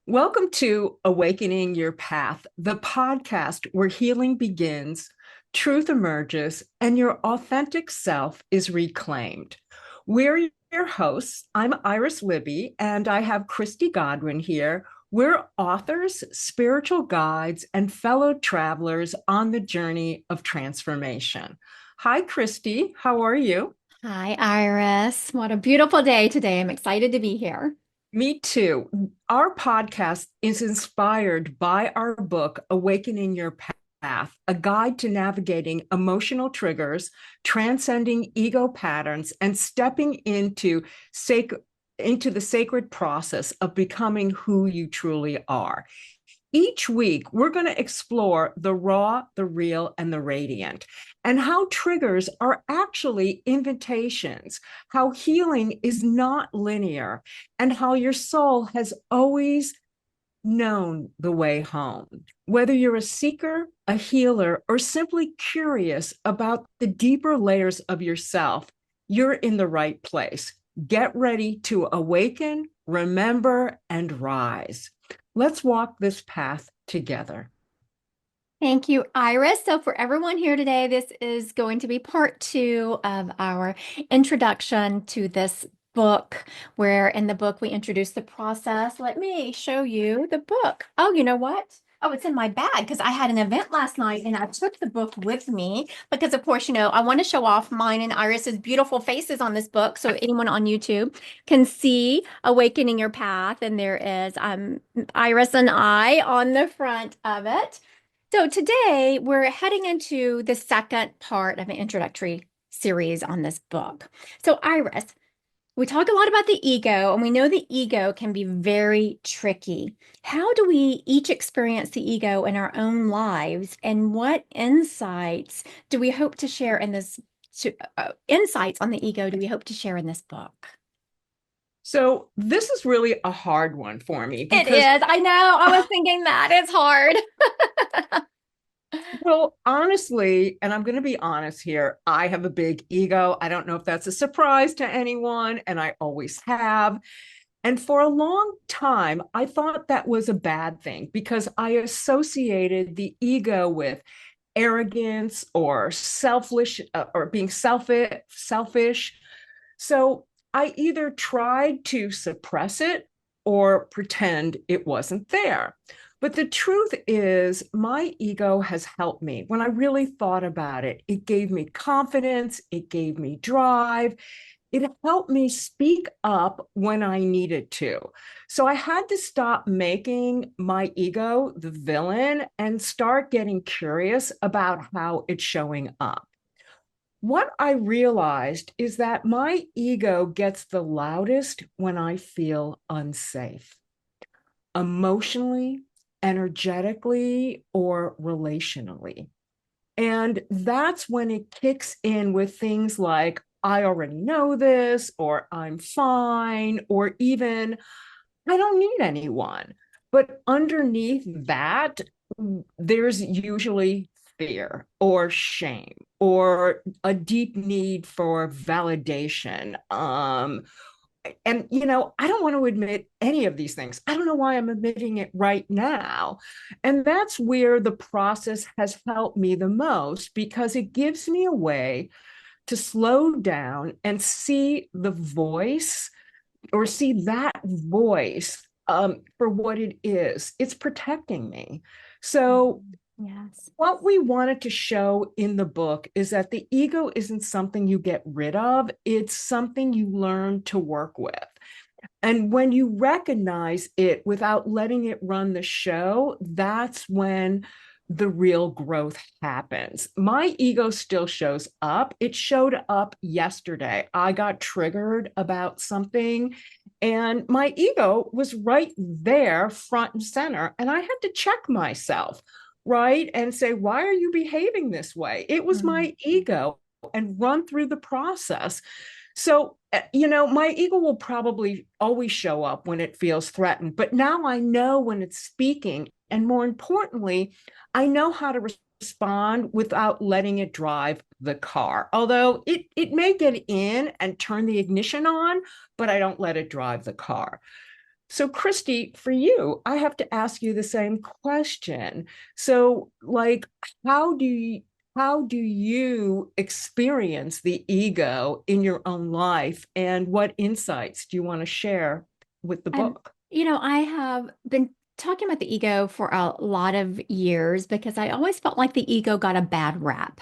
Welcome to Awakening Your Path, the podcast where healing begins, truth emerges, and your authentic self is reclaimed. We're your hosts. I'm Iris Libby, and I have Christy Godwin here. We're authors, spiritual guides, and fellow travelers on the journey of transformation. Hi, Christy. How are you? Hi, Iris. What a beautiful day today. I'm excited to be here. Me too. Our podcast is inspired by our book, Awakening Your Path, a guide to navigating emotional triggers, transcending ego patterns, and stepping into the sacred process of becoming who you truly are. Each week, we're going to explore the raw, the real, and the radiant, and how triggers are actually invitations, how healing is not linear, and how your soul has always known the way home. Whether you're a seeker, a healer, or simply curious about the deeper layers of yourself, you're in the right place. Get ready to awaken, remember, and rise. Let's walk this path together. Thank you, Iris. So, for everyone here today, this is going to be part two of our introduction to this book, where in the book we introduce the process. Let me show you the book. Oh, you know what? Oh, it's in my bag because I had an event last night and I took the book with me because, of course, I want to show off mine and Iris's beautiful faces on this book so anyone on YouTube can see Awakening Your Path. And there is Iris and I on the front of it. So today we're heading into the second part of an introductory series on this book. So Iris, we talk a lot about the ego, and we know the ego can be very tricky. How do we each experience the ego in our own lives, and what insights do we hope to share in this insights on the ego do we hope to share in this book? So, this is really a hard one for me It because, is. I know. I was thinking that. It's hard. well, honestly, and I'm going to be honest here, I have a big ego. I don't know if that's a surprise to anyone, and I always have. And for a long time, I thought that was a bad thing because I associated the ego with arrogance or selfish or being selfish. So I either tried to suppress it or pretend it wasn't there. But the truth is, my ego has helped me. When I really thought about it, it gave me confidence, it gave me drive, it helped me speak up when I needed to. So I had to stop making my ego the villain and start getting curious about how it's showing up. What I realized is that my ego gets the loudest when I feel unsafe, emotionally, energetically, or relationally. And that's when it kicks in with things like, I already know this, or I'm fine, or even, I don't need anyone. But underneath that, there's usually fear or shame or a deep need for validation. And I don't want to admit any of these things. I don't know why I'm admitting it right now. And that's where the process has helped me the most because it gives me a way to slow down and see the voice or see that voice for what it is. It's protecting me. So, Yes. what we wanted to show in the book is that the ego isn't something you get rid of, it's something you learn to work with. And when you recognize it without letting it run the show, that's when the real growth happens. My ego still shows up. It showed up yesterday. I got triggered about something, and my ego was right there, front and center. And I had to check myself, right? And say, why are you behaving this way? It was my ego, and run through the process. So, my ego will probably always show up when it feels threatened, but now I know when it's speaking. And more importantly, I know how to respond without letting it drive the car. Although it may get in and turn the ignition on, but I don't let it drive the car. So, Christy, for you, I have to ask you the same question. So, like, how do you how do you experience the ego in your own life, and what insights do you want to share with the Um, book? I have been talking about the ego for a lot of years because I always felt like the ego got a bad rap.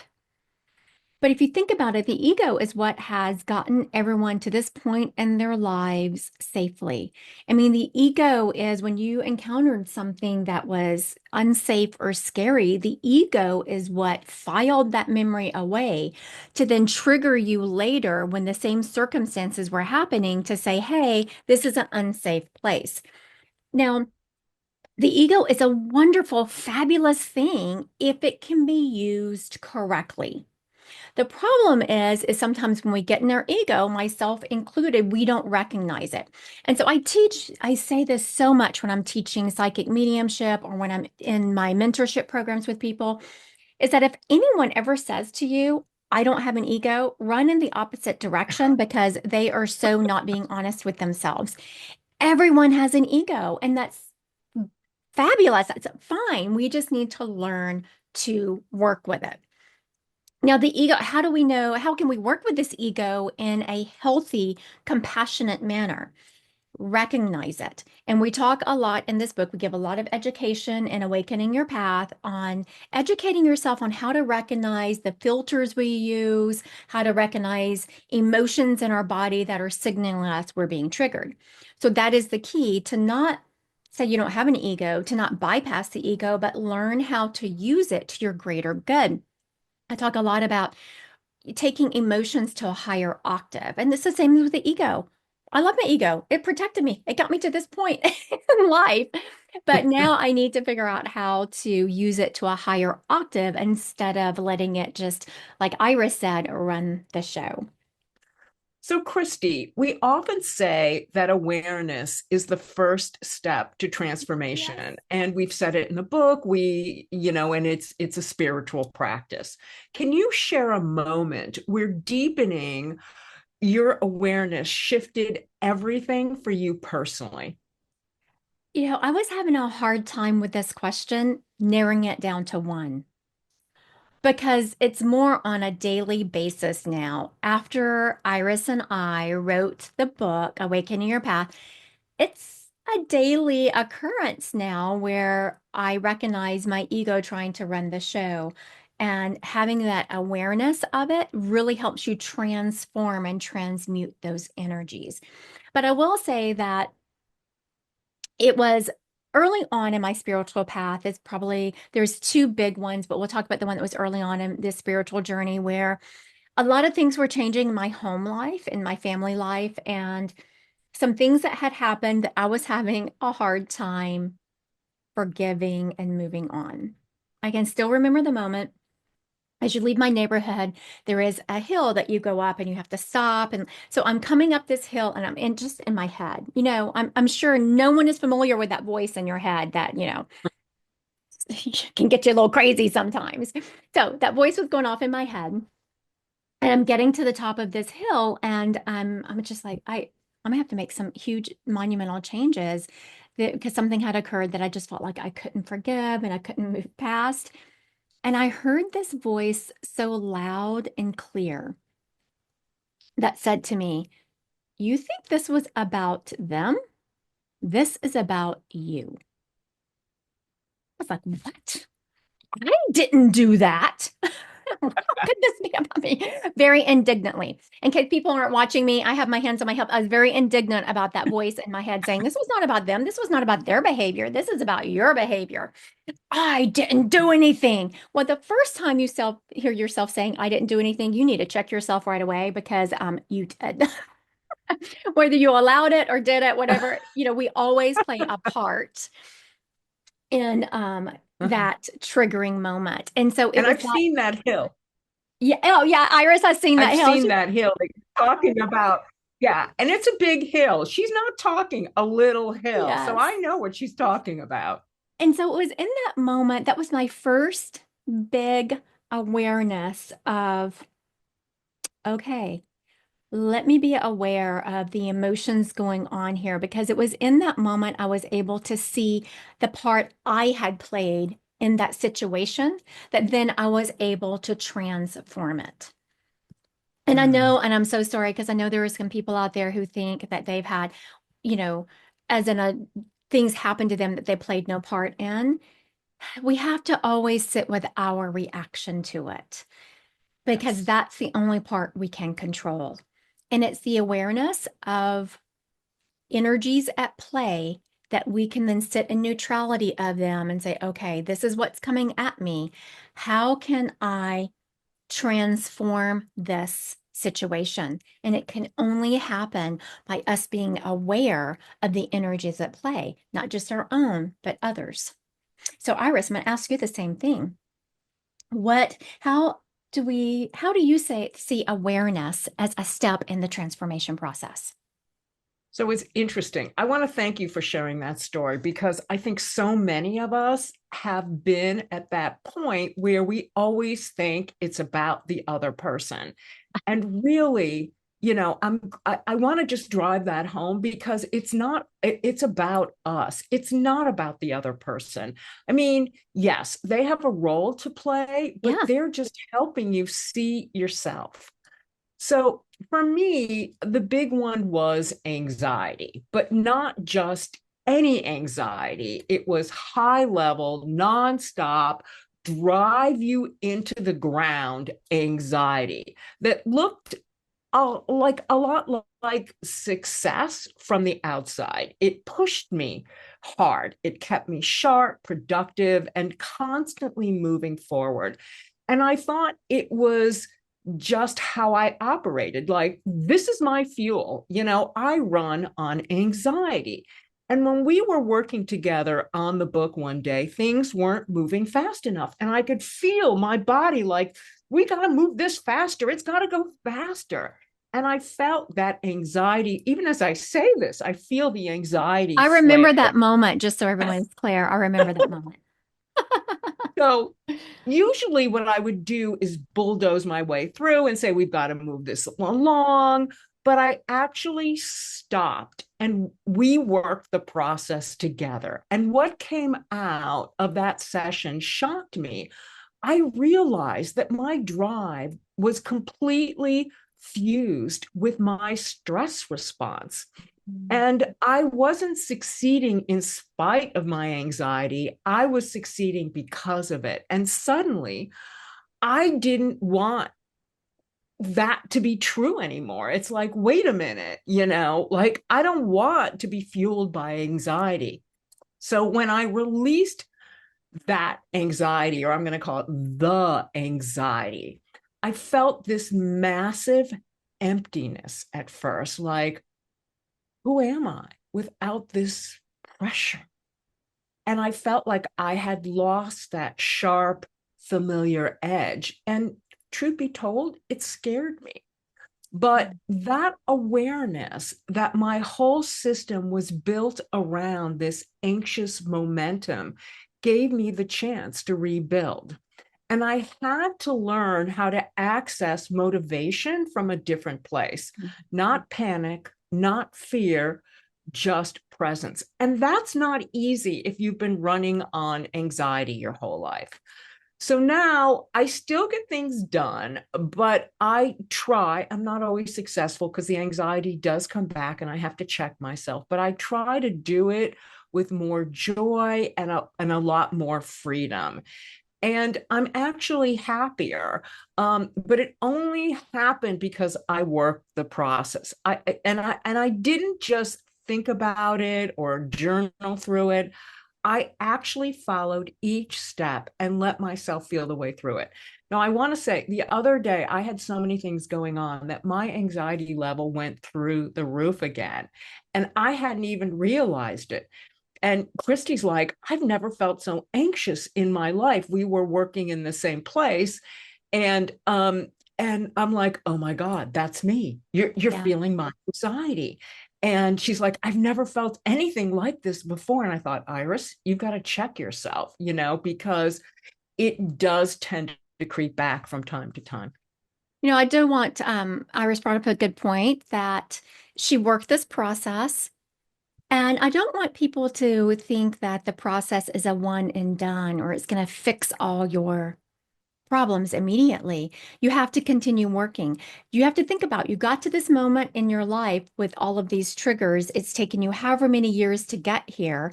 But if you think about it, the ego is what has gotten everyone to this point in their lives safely. I mean, the ego is when you encountered something that was unsafe or scary, the ego is what filed that memory away to then trigger you later when the same circumstances were happening to say, hey, this is an unsafe place. Now, the ego is a wonderful, fabulous thing if it can be used correctly. The problem is sometimes when we get in our ego, myself included, we don't recognize it. And so I say this so much when I'm teaching psychic mediumship or when I'm in my mentorship programs with people, is that if anyone ever says to you, I don't have an ego, run in the opposite direction because they are so not being honest with themselves. Everyone has an ego, and that's fabulous. That's fine. We just need to learn to work with it. Now, the ego, how do we know? How can we work with this ego in a healthy, compassionate manner? Recognize it. And we talk a lot in this book. We give a lot of education in Awakening Your Path on educating yourself on how to recognize the filters we use, how to recognize emotions in our body that are signaling us we're being triggered. So that is the key to not say you don't have an ego, to not bypass the ego, but learn how to use it to your greater good. I talk a lot about taking emotions to a higher octave. And it's the same with the ego. I love my ego. It protected me. It got me to this point in life. But now I need to figure out how to use it to a higher octave instead of letting it just, like Iris said, run the show. So, Christy, we often say that awareness is the first step to Yes. transformation. And we've said it in the book, and it's a spiritual practice. Can you share a moment where deepening your awareness shifted everything for you personally? I was having a hard time with this question, narrowing it down to one. Because it's more on a daily basis now. After Iris and I wrote the book, Awakening Your Path, it's a daily occurrence now where I recognize my ego trying to run the show. And having that awareness of it really helps you transform and transmute those energies. But I will say that it was early on in my spiritual path. It's probably, there's two big ones, but we'll talk about the one that was early on in this spiritual journey where a lot of things were changing in my home life, in my family life, and some things that had happened that I was having a hard time forgiving and moving on. I can still remember the moment. As you leave my neighborhood, there is a hill that you go up and you have to stop. And so I'm coming up this hill and I'm in just in my head. I'm sure no one is familiar with that voice in your head that, can get you a little crazy sometimes. So that voice was going off in my head. And I'm getting to the top of this hill and I'm just like, I'm gonna have to make some huge monumental changes because something had occurred that I just felt like I couldn't forgive and I couldn't move past. And I heard this voice so loud and clear that said to me, you think this was about them? This is about you. I was like, what? I didn't do that. How could this be about me? Very indignantly. In case people aren't watching me, I have my hands on my hip. I was very indignant about that voice in my head saying, this was not about them. This was not about their behavior. This is about your behavior. I didn't do anything. Well, the first time you hear yourself saying, I didn't do anything, you need to check yourself right away because you did. Whether you allowed it or did it, whatever, we always play a part in that triggering moment. And so it And was I've that, seen that hill. yeah, oh yeah, Iris has seen that I've hill. seen that hill that you're talking about. Yeah, and it's a big hill. She's not talking a little hill. So I Yes. know what she's talking about. And so it was in that moment, that was my first big awareness of, okay, let me be aware of the emotions going on here, because it was in that moment I was able to see the part I had played in that situation, that then I was able to transform it. And I Mm. know, and I'm so sorry, because I know there are some people out there who think that they've had, you know, as in a things happen to them that they played no part in. We have to always sit with our reaction to it, because Yes. that's the only part we can control. And it's the awareness of energies at play that we can then sit in neutrality of them and say, okay, this is what's coming at me. How can I transform this situation? And it can only happen by us being aware of the energies at play, not just our own, but others. So, Iris, I'm going to ask you the same thing. How do you see awareness as a step in the transformation process? So it's interesting. I want to thank you for sharing that story because I think so many of us have been at that point where we always think it's about the other person. And really, I want to just drive that home because it's about us. It's not about the other person. I mean, yes, they have a role to play, but Yeah, they're just helping you see yourself. So for me, the big one was anxiety, but not just any anxiety. It was high level, nonstop, drive you into the ground anxiety that looked like a lot like success from the outside. It pushed me hard. It kept me sharp, productive, and constantly moving forward. And I thought it was just how I operated. Like, this is my fuel. I run on anxiety. And when we were working together on the book one day, things weren't moving fast enough. And I could feel my body like, we got to move this faster. It's got to go faster. And I felt that anxiety. Even as I say this, I feel the anxiety I flare. remember that moment, just so everyone's clear. I remember that moment. So usually what I would do is bulldoze my way through and say, we've got to move this along. But I actually stopped and we worked the process together. And what came out of that session shocked me. I realized that my drive was completely fused with my stress response. Mm. And I wasn't succeeding in spite of my anxiety. I was succeeding because of it. And suddenly, I didn't want that to be true anymore. It's like, wait a minute, like I don't want to be fueled by anxiety. So when I released that anxiety, or I'm going to call it the anxiety, I felt this massive emptiness at first, like, who am I without this pressure? And I felt like I had lost that sharp, familiar edge. And truth be told, it scared me. But that awareness that my whole system was built around this anxious momentum gave me the chance to rebuild. And I had to learn how to access motivation from a different place, not panic, not fear, just presence. And that's not easy if you've been running on anxiety your whole life. So now I still get things done, but I try. I'm not always successful because the anxiety does come back and I have to check myself, but I try to do it with more joy and a lot more freedom. And I'm actually happier. But it only happened because I worked the process. I didn't just think about it or journal through it. I actually followed each step and let myself feel the way through it. Now, I want to say the other day, I had so many things going on that my anxiety level went through the roof again. And I hadn't even realized it. And Christy's like, I've never felt so anxious in my life. We were working in the same place. And I'm like, oh my God, that's me. You're Yeah. feeling my anxiety. And she's like, I've never felt anything like this before. And I thought, Iris, you've got to check yourself, because it does tend to creep back from time to time. I do want, Iris brought up a good point that she worked this process. And I don't want people to think that the process is a one and done or it's going to fix all your problems immediately. You have to continue working. You have to think about you got to this moment in your life with all of these triggers. It's taken you however many years to get here.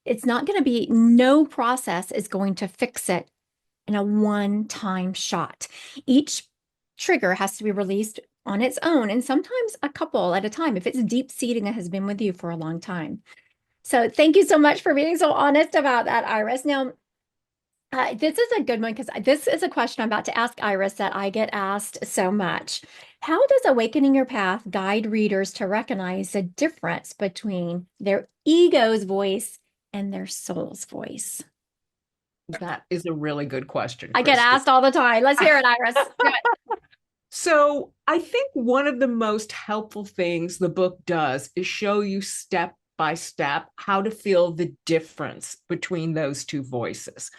It's not going to be, no process is going to fix it in a one-time shot. Each trigger has to be released on its own, and sometimes a couple at a time if it's deep seating and has been with you for a long time. So thank you so much for being so honest about that, Iris. Now, this is a good one because this is a question I'm about to ask Iris that I get asked so much. How does Awakening Your Path guide readers to recognize the difference between their ego's voice and their soul's voice? That is a really good question, I get Christy. asked all the time. Let's hear it, Iris. Do it. So I think one of the most helpful things the book does is show you step by step how to feel the difference between those two voices.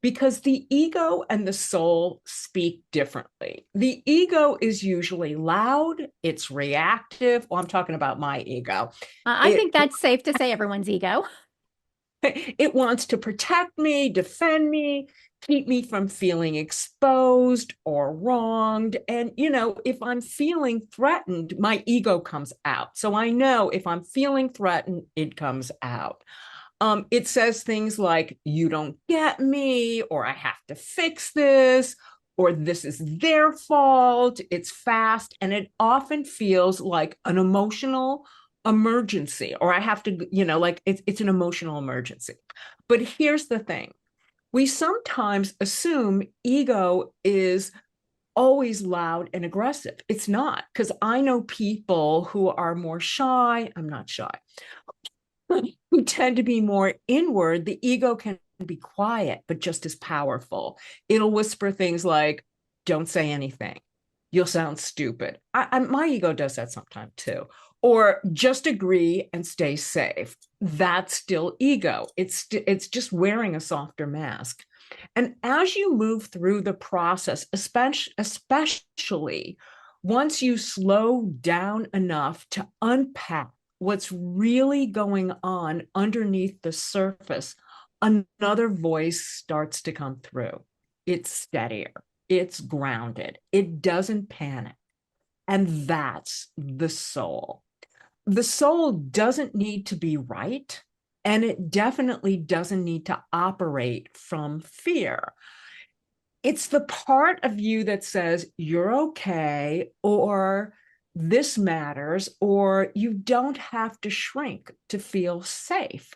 Because the ego and the soul speak differently. The ego is usually loud, it's reactive. Well, I'm talking about my ego. I It think that's safe to say everyone's ego. it wants to protect me, defend me, keep me from feeling exposed or wronged. And, if I'm feeling threatened, my ego comes out. So I know if I'm feeling threatened, it comes out. It says things like, you don't get me, or I have to fix this, or this is their fault. It's fast, and it often feels like an emotional emergency, or I have to, like it's an emotional emergency. But here's the thing. We sometimes assume ego is always loud and aggressive. It's not, because I know people who are more shy. I'm not shy, who tend to be more inward. The ego can be quiet, but just as powerful. It'll whisper things like, don't say anything. You'll sound stupid. My ego does that sometimes too. Or just agree and stay safe. That's still ego. It's just wearing a softer mask. And as you move through the process, especially once you slow down enough to unpack what's really going on underneath the surface, another voice starts to come through. It's steadier, it's grounded, it doesn't panic. And that's the soul. The soul doesn't need to be right, and it definitely doesn't need to operate from fear. It's the part of you that says you're okay, or this matters, or you don't have to shrink to feel safe.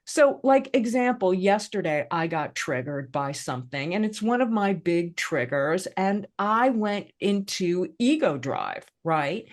So, like example, yesterday I got triggered by something, and it's one of my big triggers, and I went into ego drive, right?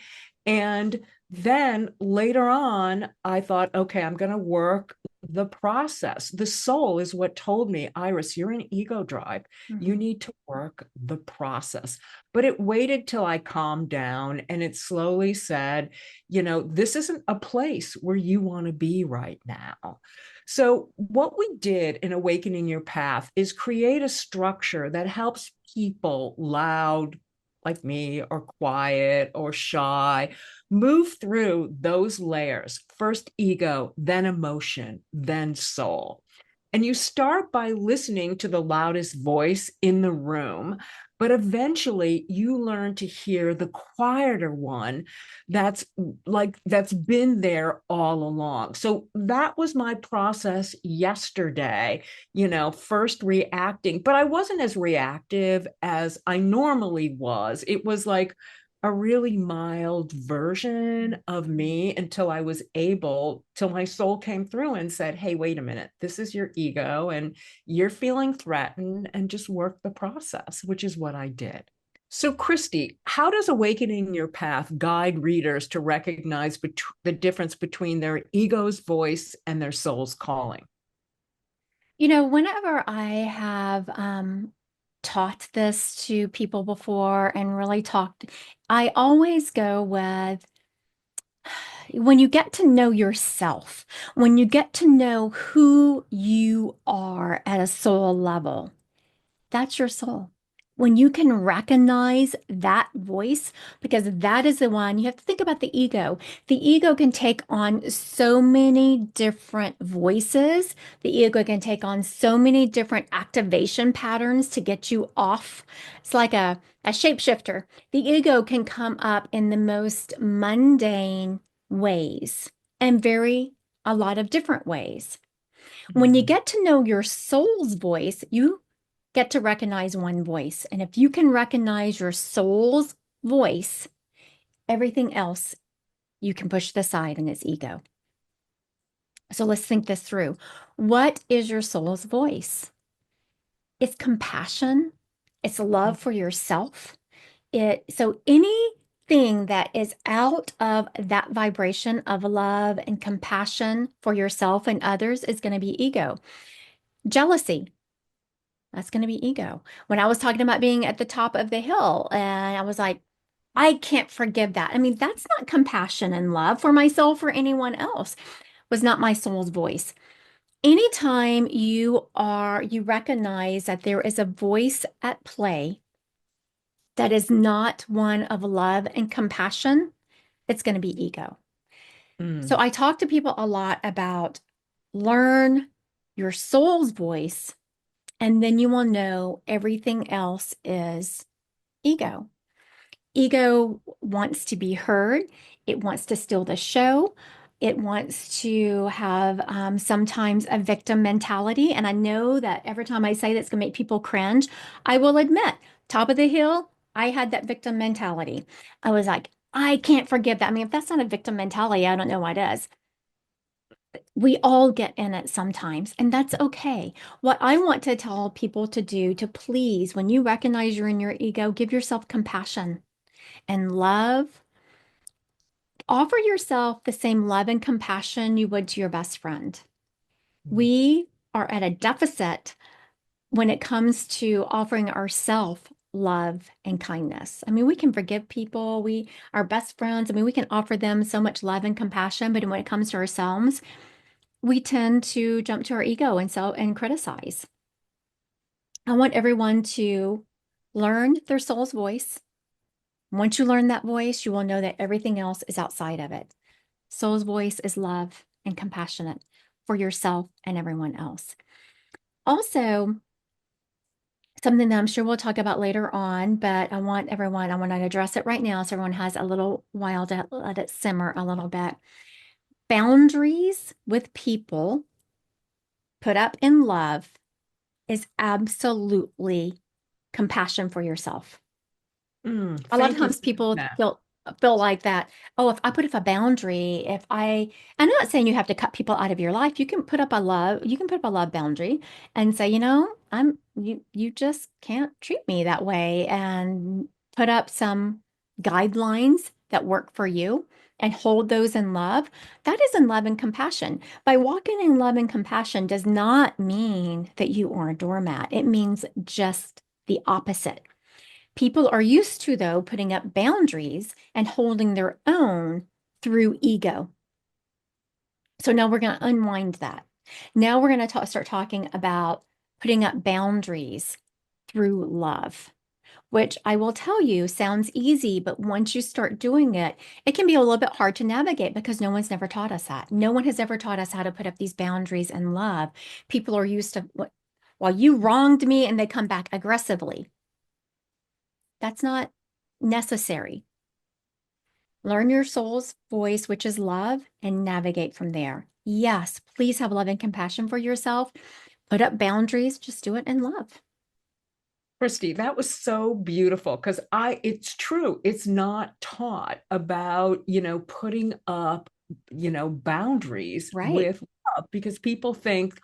And then later on, I thought, okay, I'm going to work the process. The soul is what told me, Iris, you're in ego drive. You Mhm. need to work the process. But it waited till I calmed down, and it slowly said, this isn't a place where you want to be right now. So, what we did in Awakening Your Path is create a structure that helps people loud, like me, or quiet, or shy, move through those layers. First ego, then emotion, then soul. And you start by listening to the loudest voice in the room, but eventually you learn to hear the quieter one that's been there all along. So that was my process yesterday, first reacting, but I wasn't as reactive as I normally was. It was like a really mild version of me until I was able, till my soul came through and said, hey, wait a minute, this is your ego and you're feeling threatened, and just work the process, which is what I did. So, Christy, how does Awakening Your Path guide readers to recognize the difference between their ego's voice and their soul's calling? Whenever I have taught this to people before and really talked, I always go with when you get to know yourself, when you get to know who you are at a soul level, that's your soul. When you can recognize that voice, because that is the one you have to think about the ego. The ego can take on so many different voices. The ego can take on so many different activation patterns to get you off. It's like a shapeshifter. The ego can come up in the most mundane ways and a lot of different ways. When you Mm. get to know your soul's voice, you get to recognize one voice. And if you can recognize your soul's voice, everything else you can push to the side and it's ego. So let's think this through. What is your soul's voice? It's compassion. It's love for yourself. So anything that is out of that vibration of love and compassion for yourself and others is going to be ego. Jealousy, that's going to be ego. When I was talking about being at the top of the hill and I was like, I can't forgive that. I mean, that's not compassion and love for myself or anyone else, was not my soul's voice. Anytime you recognize that there is a voice at play that is not one of love and compassion, it's going to be ego. So Mm. I talk to people a lot about learn your soul's voice, and then you will know everything else is ego. Ego wants to be heard. It wants to steal the show. It wants to have sometimes a victim mentality. And I know that every time I say that's going to make people cringe, I will admit, top of the hill, I had that victim mentality. I was like, I can't forgive that. I mean, if that's not a victim mentality, I don't know what is. We all get in it sometimes, and that's okay. What I want to tell people to do to please, when you recognize you're in your ego, give yourself compassion and love. Offer yourself the same love and compassion you would to your best friend. Mm. We are at a deficit when it comes to offering ourselves love and kindness. I mean, we can forgive people, our best friends, I mean, we can offer them so much love and compassion, but when it comes to ourselves, we tend to jump to our ego and criticize. I want everyone to learn their soul's voice. Once you learn that voice, you will know that everything else is outside of it. Soul's voice is love and compassionate for yourself and everyone else. Also, something that I'm sure we'll talk about later on, but I want to address it right now so everyone has a little while to let it simmer a little bit. Boundaries with people put up in love is absolutely compassion for yourself. A lot of Thank you times for saying people that. feel like that. Oh, if I put up a boundary, I'm not saying you have to cut people out of your life. You can put up a love boundary and say, you just can't treat me that way, and put up some guidelines that work for you and hold those in love. That is in love and compassion. By walking in love and compassion does not mean that you are a doormat. It means just the opposite. People are used to, though, putting up boundaries and holding their own through ego. So now we're going to unwind that. Now we're going to start talking about putting up boundaries through love, which I will tell you sounds easy, but once you start doing it, it can be a little bit hard to navigate because no one's never taught us that. No one has ever taught us how to put up these boundaries in love. People are used to, well, you wronged me, and they come back aggressively. That's not necessary. Learn your soul's voice, which is love, and navigate from there. Yes, please have love and compassion for yourself. Put up boundaries, just do it in love. Christy, that was so beautiful because it's true. It's not taught about, putting up, boundaries Right. with love because people think,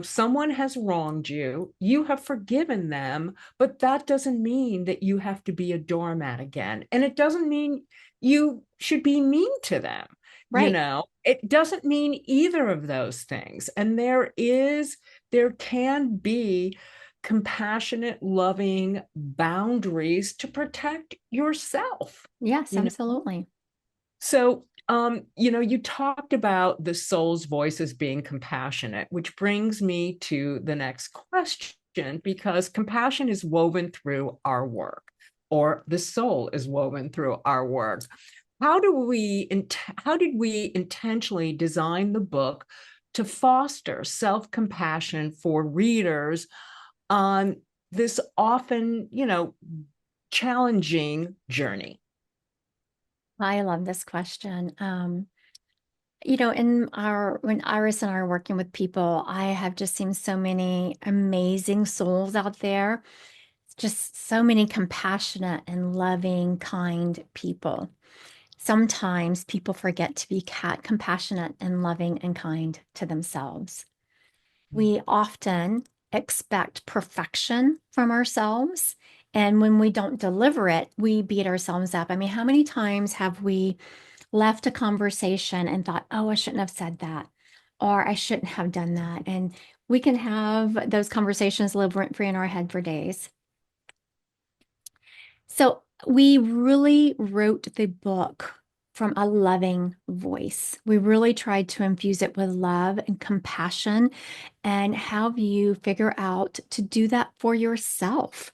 someone has wronged you, you have forgiven them, but that doesn't mean that you have to be a doormat again. And it doesn't mean you should be mean to them. Right. It doesn't mean either of those things. And there can be compassionate, loving boundaries to protect yourself, Yes, you know? absolutely. So, you talked about the soul's voice as being compassionate, which brings me to the next question. because compassion is woven through our work, or the soul is woven through our work. How did we intentionally design the book to foster self-compassion for readers on this often, challenging journey? I love this question. When Iris and I are working with people, I have just seen so many amazing souls out there, just so many compassionate and loving, kind people. Sometimes people forget to be compassionate and loving and kind to themselves. We often expect perfection from ourselves. And when we don't deliver it, we beat ourselves up. I mean, how many times have we left a conversation and thought, oh, I shouldn't have said that, or I shouldn't have done that? And we can have those conversations live rent free in our head for days. So we really wrote the book from a loving voice. We really tried to infuse it with love and compassion and have you figure out to do that for yourself.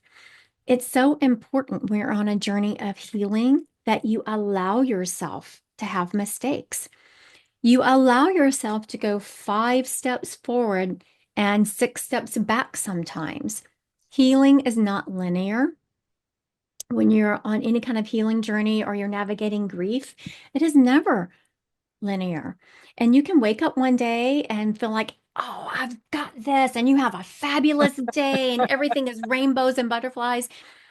It's so important when you're on a journey of healing that you allow yourself to have mistakes. You allow yourself to go 5 steps forward and 6 steps back sometimes. Healing is not linear. When you're on any kind of healing journey or you're navigating grief, it is never linear. And you can wake up one day and feel like, oh, I've got this. And you have a fabulous day and everything is rainbows and butterflies.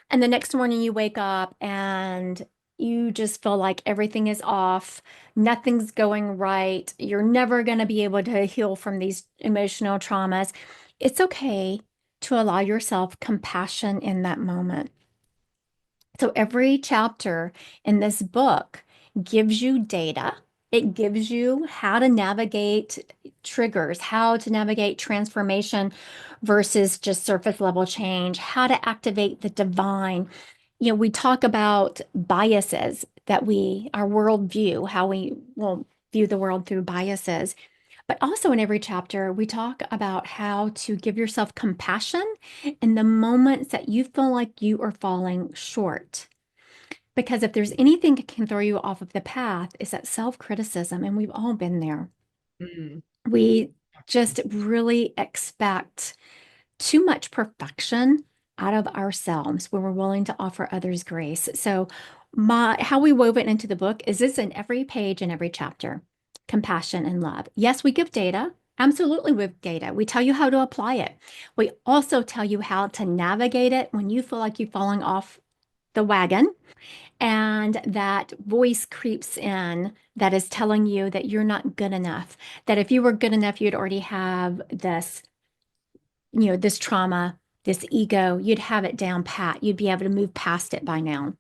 And the next morning you wake up and you just feel like everything is off. Nothing's going right. You're never going to be able to heal from these emotional traumas. It's okay to allow yourself compassion in that moment. So every chapter in this book gives you data. It gives you how to navigate triggers, how to navigate transformation versus just surface level change, how to activate the divine. We talk about biases that our worldview, how we will view the world through biases. But also in every chapter, we talk about how to give yourself compassion in the moments that you feel like you are falling short. Because if there's anything that can throw you off of the path, is that self-criticism, and we've all been there. Mm. We just really expect too much perfection out of ourselves when we're willing to offer others grace. So how we wove it into the book is this in every page and every chapter, compassion and love. Yes, we give data. Absolutely, with data. We tell you how to apply it. We also tell you how to navigate it when you feel like you're falling off the wagon and that voice creeps in that is telling you that you're not good enough, that if you were good enough, you'd already have this trauma, this ego, you'd have it down pat. You'd be able to move past it by now.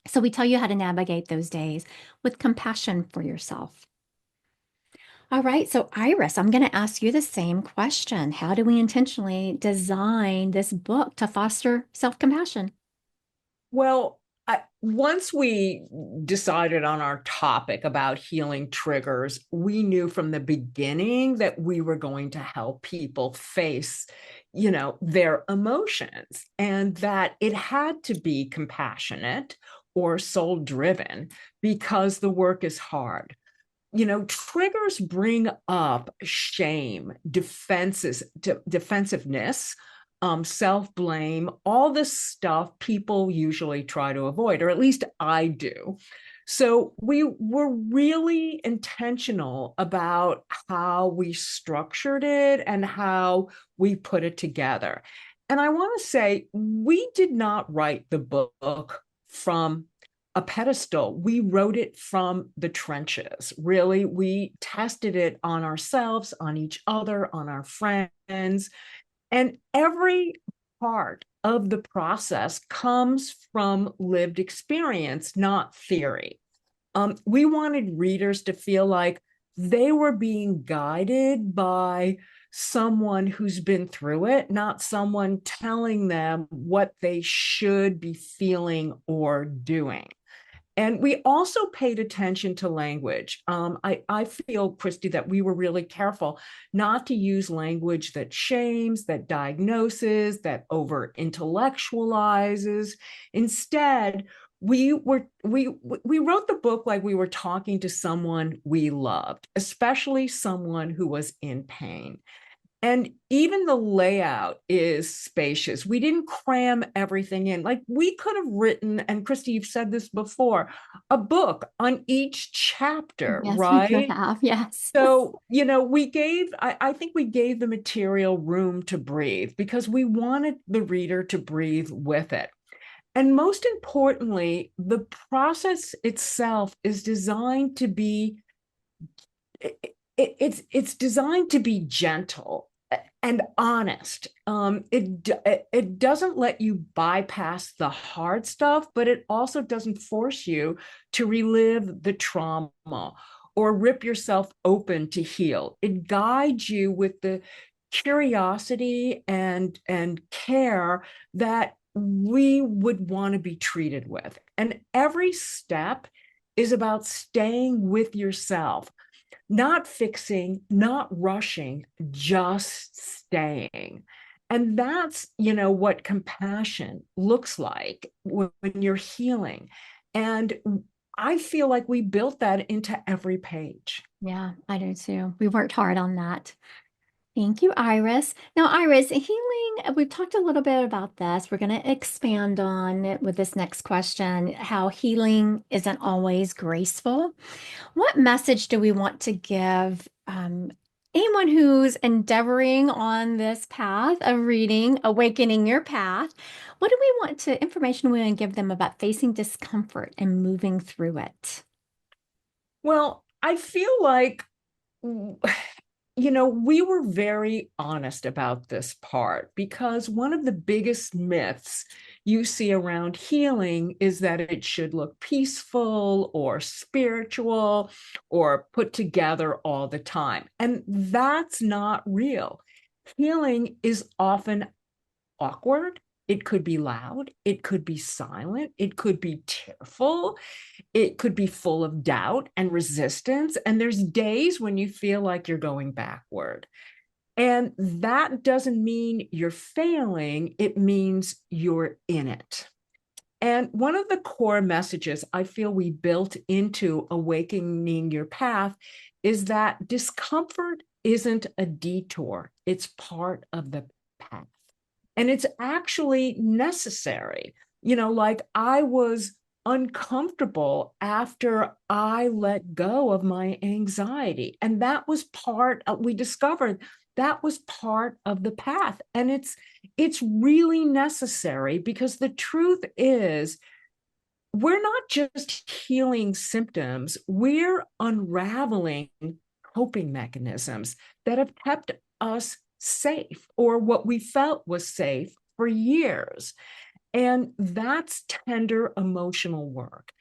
So we tell you how to navigate those days with compassion for yourself. All right, so Iris, I'm going to ask you the same question. How do we intentionally design this book to foster self-compassion? Well, once we decided on our topic about healing triggers, we knew from the beginning that we were going to help people face, their emotions, and that it had to be compassionate or soul driven because the work is hard. Triggers bring up shame, defensiveness, self-blame, all this stuff people usually try to avoid, or at least I do. So we were really intentional about how we structured it and how we put it together. And I want to say, we did not write the book from a pedestal. We wrote it from the trenches. Really, we tested it on ourselves, on each other, on our friends. And every part of the process comes from lived experience, not theory. We wanted readers to feel like they were being guided by someone who's been through it, not someone telling them what they should be feeling or doing. And we also paid attention to language. I feel, Christy, that we were really careful not to use language that shames, that diagnoses, that over intellectualizes. Instead, we wrote the book like we were talking to someone we loved, especially someone who was in pain. And even the layout is spacious. We didn't cram everything in. Like we could have written, and Christy, you've said this before, a book on each chapter, Yes, we could right? have. Yes. So, I think we gave the material room to breathe because we wanted the reader to breathe with it. And most importantly, the process itself is designed to be it's designed to be gentle and honest. It doesn't let you bypass the hard stuff, but it also doesn't force you to relive the trauma or rip yourself open to heal. It guides you with the curiosity and care that we would want to be treated with. And every step is about staying with yourself, not fixing, not rushing, just staying. And that's, what compassion looks like when you're healing. And I feel like we built that into every page. Yeah, I do too. We worked hard on that. Thank you, Iris. Now, Iris, healing, we've talked a little bit about this. We're going to expand on it with this next question, how healing isn't always graceful. What message do we want to give anyone who's endeavoring on this path of reading, awakening your path? What do we want to, information we want to give them about facing discomfort and moving through it? Well, I feel like we were very honest about this part because one of the biggest myths you see around healing is that it should look peaceful or spiritual or put together all the time. And that's not real. Healing is often awkward. It could be loud. It could be silent. It could be tearful. It could be full of doubt and resistance. And there's days when you feel like you're going backward. And that doesn't mean you're failing, it means you're in it. And one of the core messages I feel we built into Awakening Your Path is that discomfort isn't a detour, it's part of the path. And it's actually necessary. Like I was uncomfortable after I let go of my anxiety. And that was we discovered that was part of the path. And it's really necessary because the truth is we're not just healing symptoms, we're unraveling coping mechanisms that have kept us safe or what we felt was safe for years. And that's tender emotional work.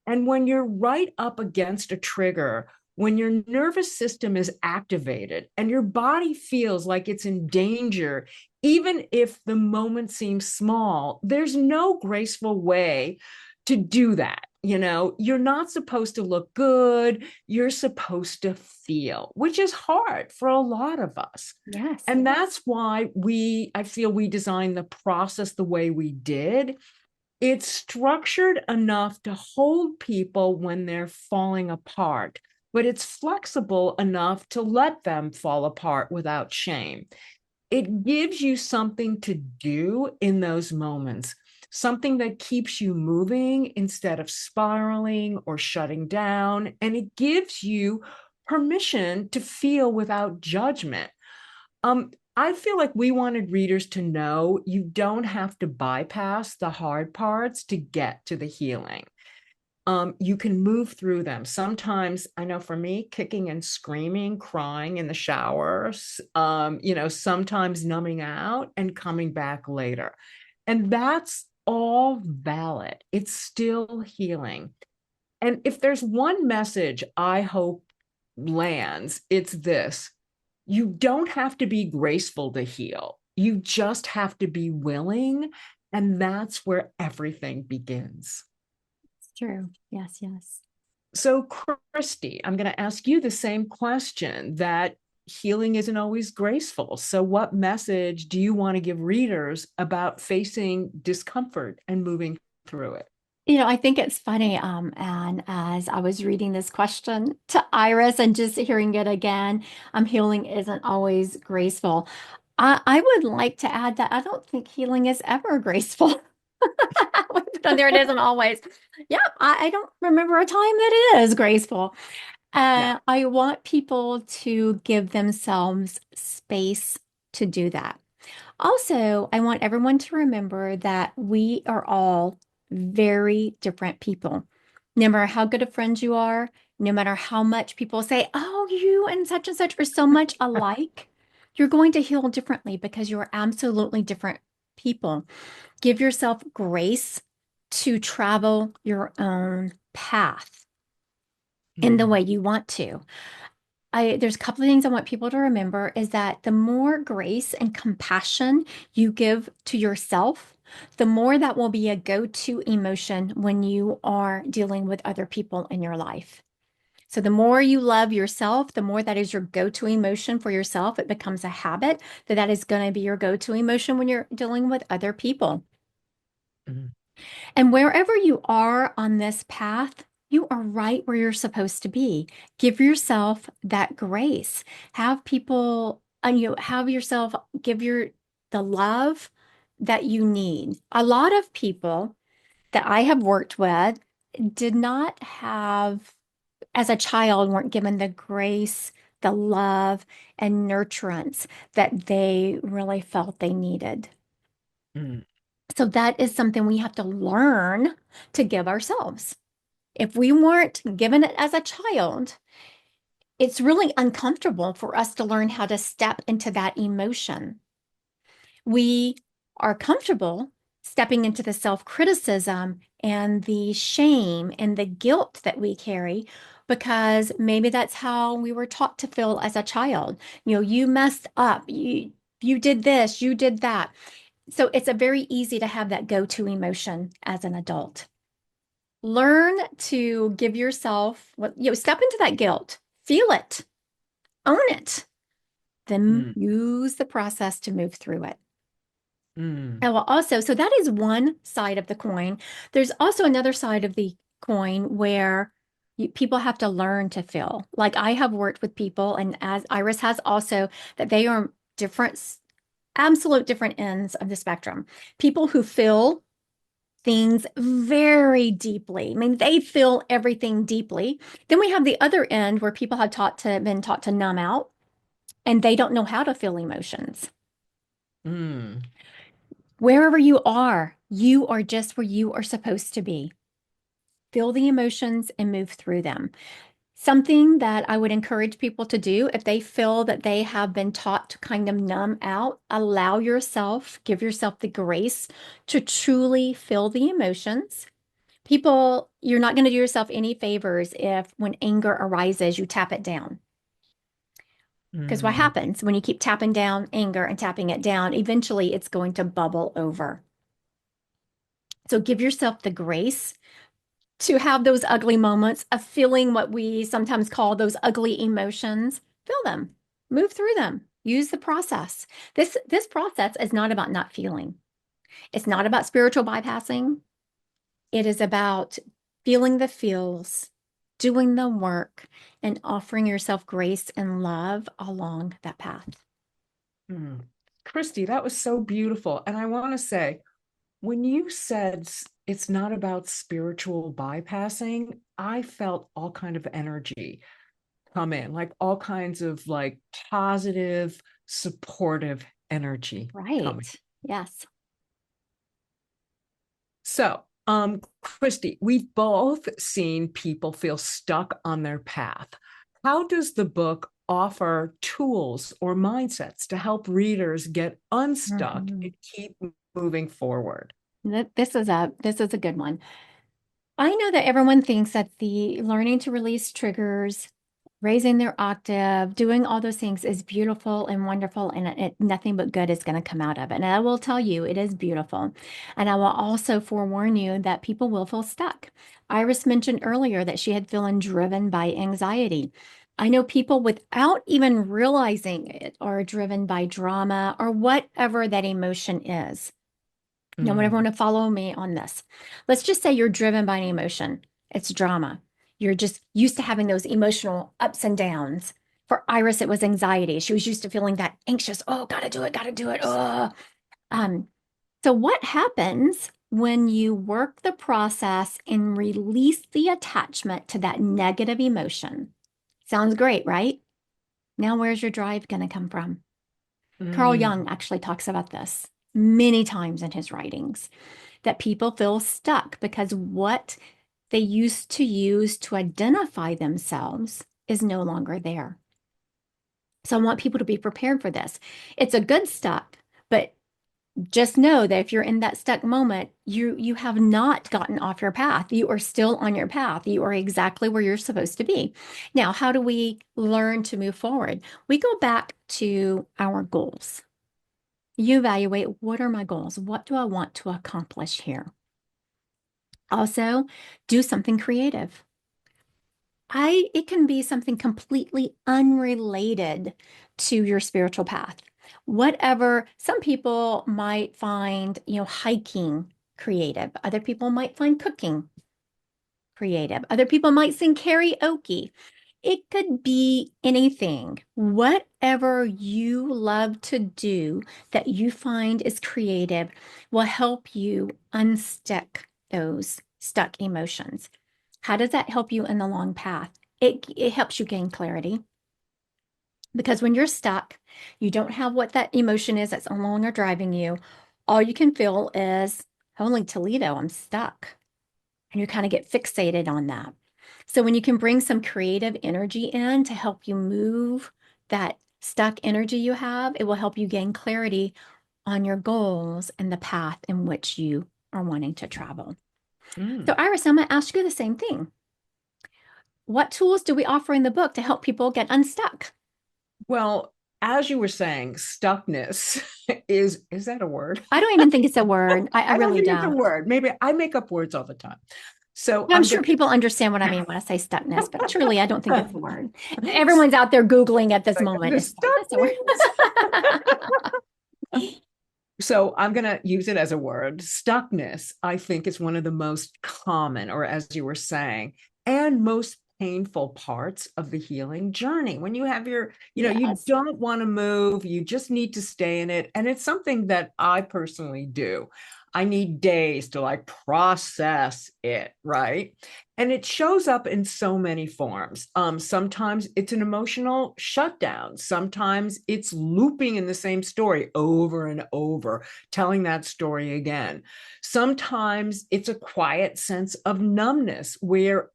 And when you're right up against a trigger, when your nervous system is activated and your body feels like it's in danger, even if the moment seems small, there's no graceful way to do that. You're not supposed to look good. You're supposed to feel, which is hard for a lot of us. Yes. And that's why I feel we designed the process the way we did. It's structured enough to hold people when they're falling apart, but it's flexible enough to let them fall apart without shame. It gives you something to do in those moments, something that keeps you moving instead of spiraling or shutting down. And it gives you permission to feel without judgment. I feel like we wanted readers to know you don't have to bypass the hard parts to get to the healing. You can move through them. Sometimes, I know for me, kicking and screaming, crying in the showers, sometimes numbing out and coming back later. And that's all valid. It's still healing. And if there's one message I hope lands, it's this: you don't have to be graceful to heal. You just have to be willing. And that's where everything begins. True. Yes, yes. So, Christy, I'm going to ask you the same question that healing isn't always graceful. So, what message do you want to give readers about facing discomfort and moving through it? I think it's funny. And as I was reading this question to Iris and just hearing it again, healing isn't always graceful. I would like to add that I don't think healing is ever graceful. But there it isn't always. Yeah, I don't remember a time that it is graceful. Yeah. I want people to give themselves space to do that. Also, I want everyone to remember that we are all very different people. No matter how good of friends you are, no matter how much people say, oh, you and such are so much alike, you're going to heal differently because you're absolutely different people. Give yourself grace to travel your own path in the Mm, way you want to. There's a couple of things I want people to remember is that the more grace and compassion you give to yourself, the more that will be a go-to emotion when you are dealing with other people in your life. So the more you love yourself, the more that is your go-to emotion for yourself. It becomes a habit that is going to be your go-to emotion when you're dealing with other people. mm, And wherever you are on this path, you are right where you're supposed to be. Give yourself that grace. Have people, and you have yourself give the love that you need. A lot of people that I have worked with did not have, as a child, weren't given the grace, the love, and nurturance that they really felt they needed. mm, So that is something we have to learn to give ourselves. If we weren't given it as a child, it's really uncomfortable for us to learn how to step into that emotion. We are comfortable stepping into the self-criticism and the shame and the guilt that we carry because maybe that's how we were taught to feel as a child. You messed up. You did this, you did that. So it's a very easy to have that go-to emotion as an adult. Learn to give yourself step into that guilt, feel it, own it, then mm, use the process to move through it. mm, And well, also, so that is one side of the coin. There's also another side of the coin where people have to learn to feel. Like I have worked with people, and as Iris has also, that they are different, absolute different ends of the spectrum. People who feel things very deeply. I mean, they feel everything deeply. Then we have the other end where people have been taught to numb out and they don't know how to feel emotions. mm, Wherever you are just where you are supposed to be. Feel the emotions and move through them. Something that I would encourage people to do if they feel that they have been taught to kind of numb out, allow yourself, give yourself the grace to truly feel the emotions. People, you're not going to do yourself any favors if when anger arises, you tap it down. Because what mm, happens when you keep tapping down anger and tapping it down, eventually it's going to bubble over. So give yourself the grace to have those ugly moments of feeling what we sometimes call those ugly emotions. Feel them, move through them, use the process. This process is not about not feeling. It's not about spiritual bypassing. It is about feeling the feels, doing the work, and offering yourself grace and love along that path. mm. Christy, that was so beautiful. And I want to say, when you said it's not about spiritual bypassing, I felt all kind of energy come in, like all kinds of like positive, supportive energy coming. Right. Yes. So, Christy, we've both seen people feel stuck on their path. How does the book offer tools or mindsets to help readers get unstuck Mhm. and keep moving forward? This is a good one. I know that everyone thinks that the learning to release triggers, raising their octave, doing all those things is beautiful and wonderful, and nothing but good is going to come out of it. And I will tell you, it is beautiful. And I will also forewarn you that people will feel stuck. Iris mentioned earlier that she had feeling driven by anxiety. I know people without even realizing it are driven by drama or whatever that emotion is. Now, I want Mm. to follow me on this. Let's just say you're driven by an emotion. It's drama. You're just used to having those emotional ups and downs. For Iris, it was anxiety. She was used to feeling that anxious. Oh, gotta do it, gotta do it. Oh. Um, so what happens when you work the process and release the attachment to that negative emotion? Sounds great, right? Now, where's your drive going to come from? Carl Mm. Jung actually talks about this many times in his writings, that people feel stuck because what they used to use to identify themselves is no longer there. So I want people to be prepared for this. It's a good stuck, but just know that if you're in that stuck moment, you have not gotten off your path. You are still on your path. You are exactly where you're supposed to be. Now, how do we learn to move forward? We go back to our goals. You evaluate, what are my goals? What do I want to accomplish here? Also, do something creative. It can be something completely unrelated to your spiritual path. Whatever, some people might find, hiking creative. Other people might find cooking creative. Other people might sing karaoke. It could be anything. Whatever you love to do that you find is creative will help you unstick those stuck emotions. How does that help you in the long path? It helps you gain clarity, because when you're stuck, you don't have what that emotion is that's no longer driving you. All you can feel is, holy Toledo, I'm stuck. And you kind of get fixated on that. So when you can bring some creative energy in to help you move that stuck energy you have, it will help you gain clarity on your goals and the path in which you are wanting to travel. So Mm. Iris, I'm going to ask you the same thing. What tools do we offer in the book to help people get unstuck? Well, as you were saying, stuckness is that a word? I don't even think it's a word. I I don't really think it's a don't. word. Maybe I make up words all the time. So I'm I'm sure gonna people understand what I mean when I say stuckness, but truly, I don't think it's a word. Everyone's out there Googling at this moment. the Is stuckness a word? stuckness. So I'm going to use it as a word. Stuckness, I think, is one of the most common, or as you were saying, and most painful parts of the healing journey. When you have you Yes. don't want to move, you just need to stay in it. And it's something that I personally do. I need days to like process it, right? And it shows up in so many forms. Sometimes it's an emotional shutdown. Sometimes it's looping in the same story over and over, telling that story again. Sometimes it's a quiet sense of numbness where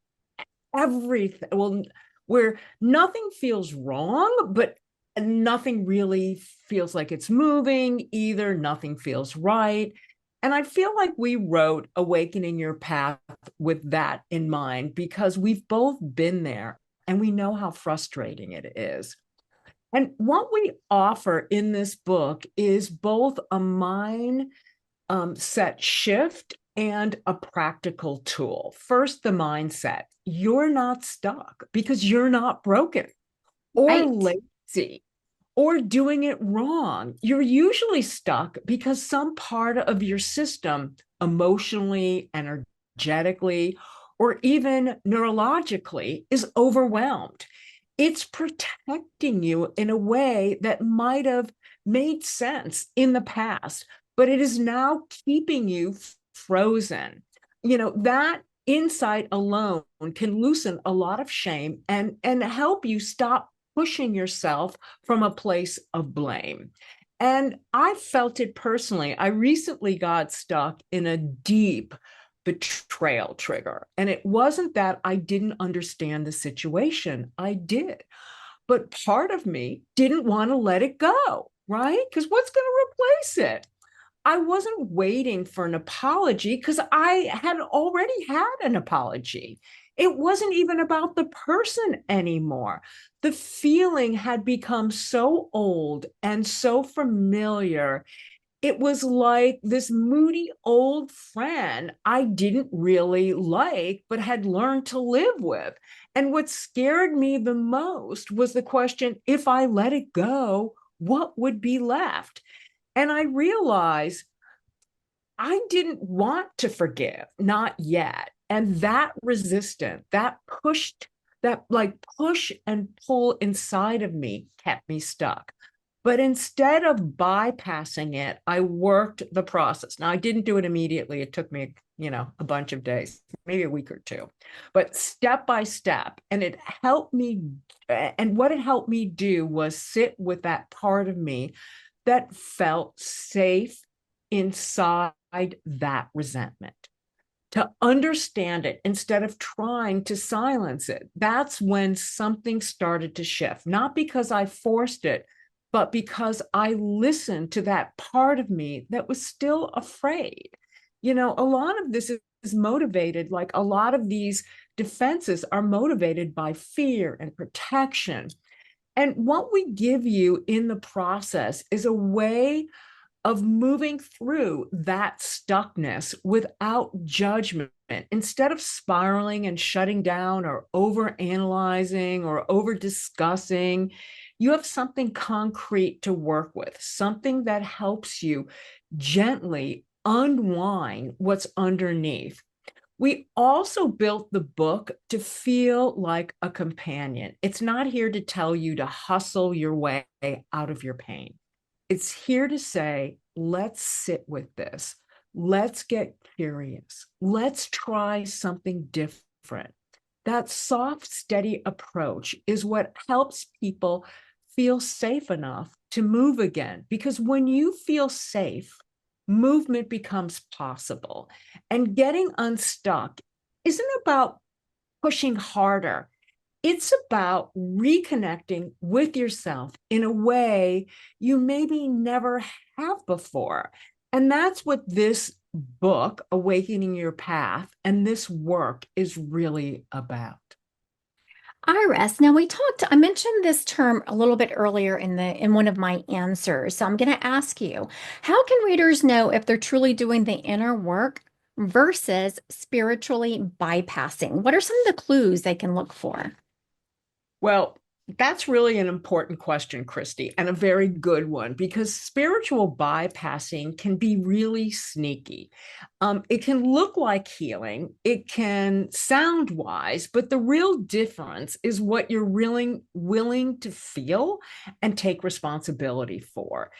everything, well, where nothing feels wrong, but nothing really feels like it's moving either. Nothing feels right. And I feel like we wrote Awakening Your Path with that in mind because we've both been there and we know how frustrating it is. And what we offer in this book is both a mind set shift and a practical tool. First, the mindset. You're not stuck because you're not broken or Right. lazy or doing it wrong. You're usually stuck because some part of your system, emotionally, energetically, or even neurologically, is overwhelmed. It's protecting you in a way that might have made sense in the past, but it is now keeping you frozen. That insight alone can loosen a lot of shame and help you stop pushing yourself from a place of blame. And I felt it personally. I recently got stuck in a deep betrayal trigger. And it wasn't that I didn't understand the situation, I did. But part of me didn't want to let it go, right? Because what's going to replace it? I wasn't waiting for an apology because I had already had an apology. It wasn't even about the person anymore. The feeling had become so old and so familiar. It was like this moody old friend I didn't really like, but had learned to live with. And what scared me the most was the question, if I let it go, what would be left? And I realized I didn't want to forgive, not yet. And that resistance, that pushed, that like push and pull inside of me kept me stuck. But instead of bypassing it, I worked the process. Now, I didn't do it immediately. It took me, a bunch of days, maybe a week or two, but step by step. And it helped me. And what it helped me do was sit with that part of me that felt safe inside that resentment, to understand it instead of trying to silence it. That's when something started to shift, not because I forced it, but because I listened to that part of me that was still afraid. A lot of this is motivated, like a lot of these defenses are motivated by fear and protection. And what we give you in the process is a way of moving through that stuckness without judgment. Instead of spiraling and shutting down or over analyzing or over discussing, you have something concrete to work with, something that helps you gently unwind what's underneath. We also built the book to feel like a companion. It's not here to tell you to hustle your way out of your pain. It's here to say, let's sit with this. Let's get curious. Let's try something different. That soft, steady approach is what helps people feel safe enough to move again. Because when you feel safe, movement becomes possible. And getting unstuck isn't about pushing harder. It's about reconnecting with yourself in a way you maybe never have before. And that's what this book, Awakening Your Path, and this work is really about. Iris, now I mentioned this term a little bit earlier in one of my answers. So I'm going to ask you, how can readers know if they're truly doing the inner work versus spiritually bypassing? What are some of the clues they can look for? Well, that's really an important question, Christy, and a very good one because spiritual bypassing can be really sneaky. It can look like healing, it can sound wise, but the real difference is what you're really willing to feel and take responsibility for.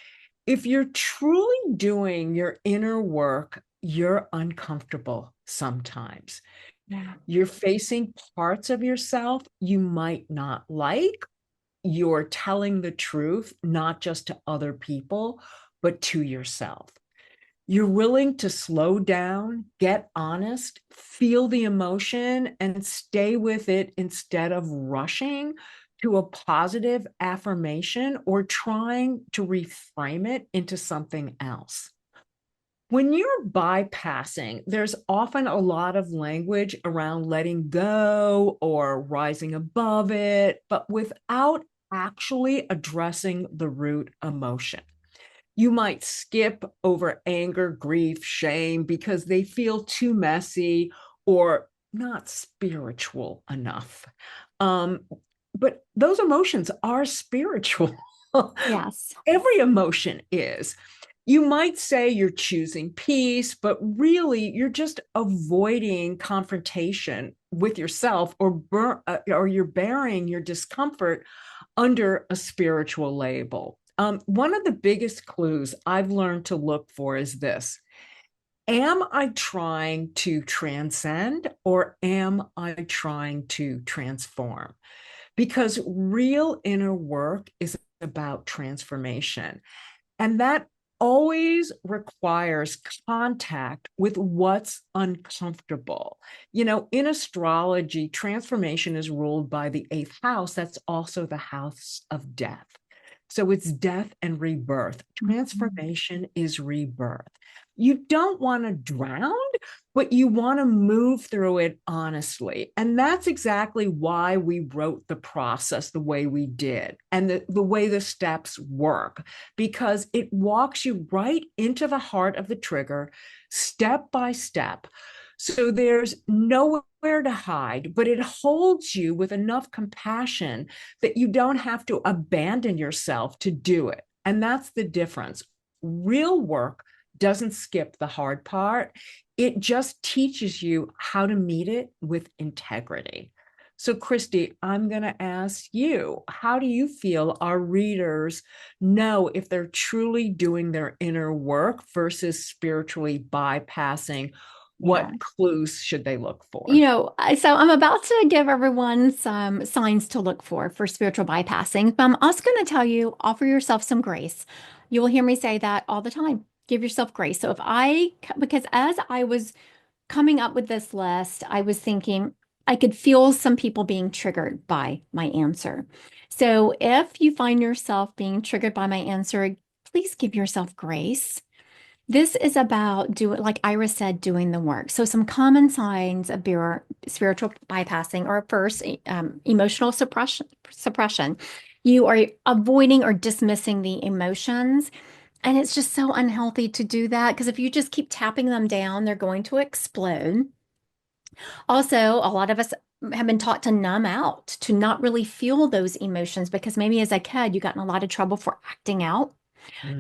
If you're truly doing your inner work, you're uncomfortable sometimes. Yeah. You're facing parts of yourself you might not like. You're telling the truth, not just to other people, but to yourself. You're willing to slow down, get honest, feel the emotion, and stay with it instead of rushing to a positive affirmation or trying to reframe it into something else. When you're bypassing, there's often a lot of language around letting go or rising above it, but without actually addressing the root emotion. You might skip over anger, grief, shame because they feel too messy or not spiritual enough. Um, but those emotions are spiritual. Yes. Every emotion is. You might say you're choosing peace, but really you're just avoiding confrontation with yourself or you're burying your discomfort under a spiritual label. One of the biggest clues I've learned to look for is this. Am I trying to transcend or am I trying to transform? Because real inner work is about transformation. And that always requires contact with what's uncomfortable. In astrology, transformation is ruled by the eighth house. That's also the house of death. So it's death and rebirth. Mhm. Transformation is rebirth. You don't want to drown, but you want to move through it honestly. And that's exactly why we wrote the process the way we did and the way the steps work, because it walks you right into the heart of the trigger, step by step. So there's nowhere to hide, but it holds you with enough compassion that you don't have to abandon yourself to do it. And that's the difference. Real work doesn't skip the hard part, it just teaches you how to meet it with integrity. So, Christy, I'm going to ask you, how do you feel our readers know if they're truly doing their inner work versus spiritually bypassing? Yeah. What clues should they look You for? know, so I'm about to give everyone some signs to look for spiritual bypassing, but I'm also going to tell you, offer yourself some grace. You will hear me say that all the time. Give yourself grace. So because as I was coming up with this list, I was thinking I could feel some people being triggered by my answer. So if you find yourself being triggered by my answer, please give yourself grace. This is about doing, like Iris said, doing the work. So some common signs of spiritual bypassing are first, emotional suppression. You are avoiding or dismissing the emotions. And it's just so unhealthy to do that because if you just keep tapping them down, they're going to explode. Also, a lot of us have been taught to numb out, to not really feel those emotions because maybe as a kid, you got in a lot of trouble for acting out.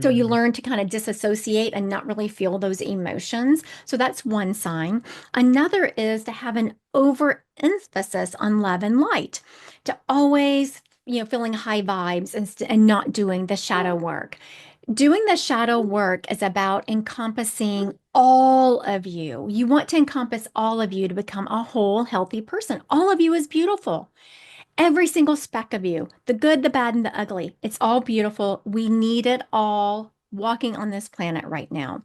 So you Mm. learn to kind of disassociate and not really feel those emotions. So that's one sign. Another is to have an overemphasis on love and light, to always, feeling high vibes and not doing the shadow work. Doing the shadow work is about encompassing all of you. You want to encompass all of you to become a whole, healthy person. All of you is beautiful. Every single speck of you, the good, the bad, and the ugly. It's all beautiful. We need it all walking on this planet right now.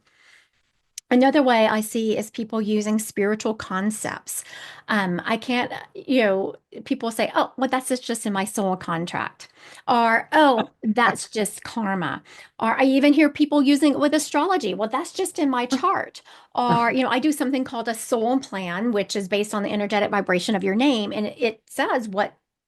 Another way I see is people using spiritual concepts. I can't, people say, oh, well, that's just in my soul contract. Or, oh, that's just karma. Or I even hear people using it with astrology. Well, that's just in my chart. Or, I do something called a soul plan, which is based on the energetic vibration of your name. And it says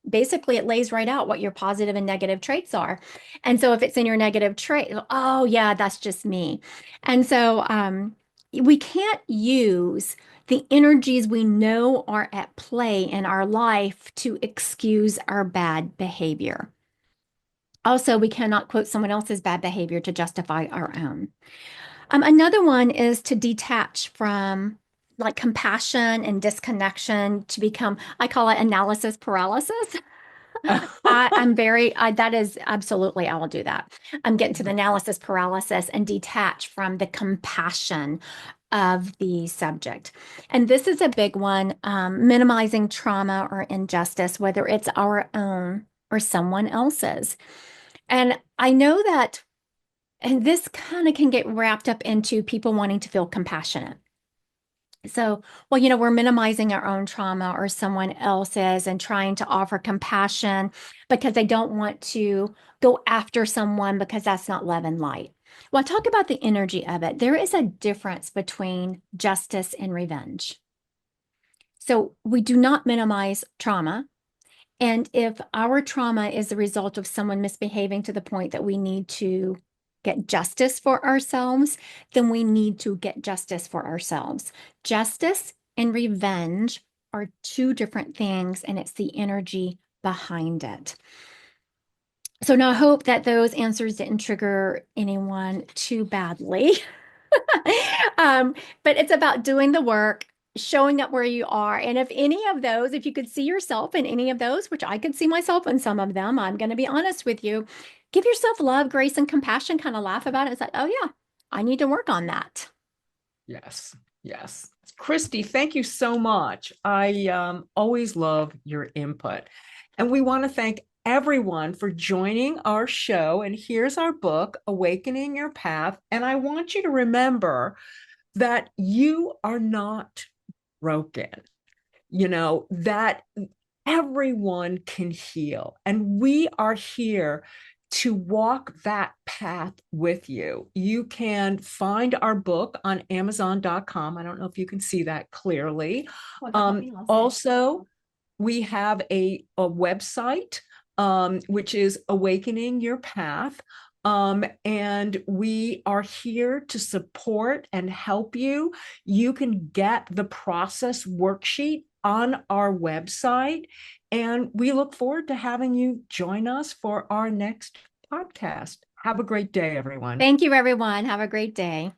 basically it lays right out what your positive and negative traits are. And so if it's in your negative trait, oh, yeah, that's just me. And so, we can't use the energies we know are at play in our life to excuse our bad behavior. Also, we cannot quote someone else's bad behavior to justify our own. Another one is to detach from like compassion and disconnection to become, I call it analysis paralysis. That is absolutely, I will do that. I'm getting to the analysis paralysis and detach from the compassion of the subject. And this is a big one, minimizing trauma or injustice, whether it's our own or someone else's. And I know that, and this kind of can get wrapped up into people wanting to feel compassionate. So, well, we're minimizing our own trauma or someone else's and trying to offer compassion because they don't want to go after someone because that's not love and light. Well, talk about the energy of it. There is a difference between justice and revenge. So, we do not minimize trauma. And if our trauma is the result of someone misbehaving to the point that we need to get justice for ourselves, then we need to get justice for ourselves. Justice and revenge are two different things, and it's the energy behind it. So now I hope that those answers didn't trigger anyone too badly. Um, but it's about doing the work, showing up where you are. And if any of those, if you could see yourself in any of those, which I could see myself in some of them, I'm going to be honest with you, give yourself love, grace, and compassion, kind of laugh about it. It's like, oh, yeah, I need to work on that. Yes, yes. Christy, thank you so much. I always love your input. And we want to thank everyone for joining our show. And here's our book, Awakening Your Path. And I want you to remember that you are not broken, that everyone can heal. And we are here to walk that path with you. You can find our book on Amazon.com. I don't know if you can see that clearly. Also, we have a website, which is Awakening Your Path. And we are here to support and help you. You can get the process worksheet on our website. And we look forward to having you join us for our next podcast. Have a great day, everyone. Thank you, everyone. Have a great day.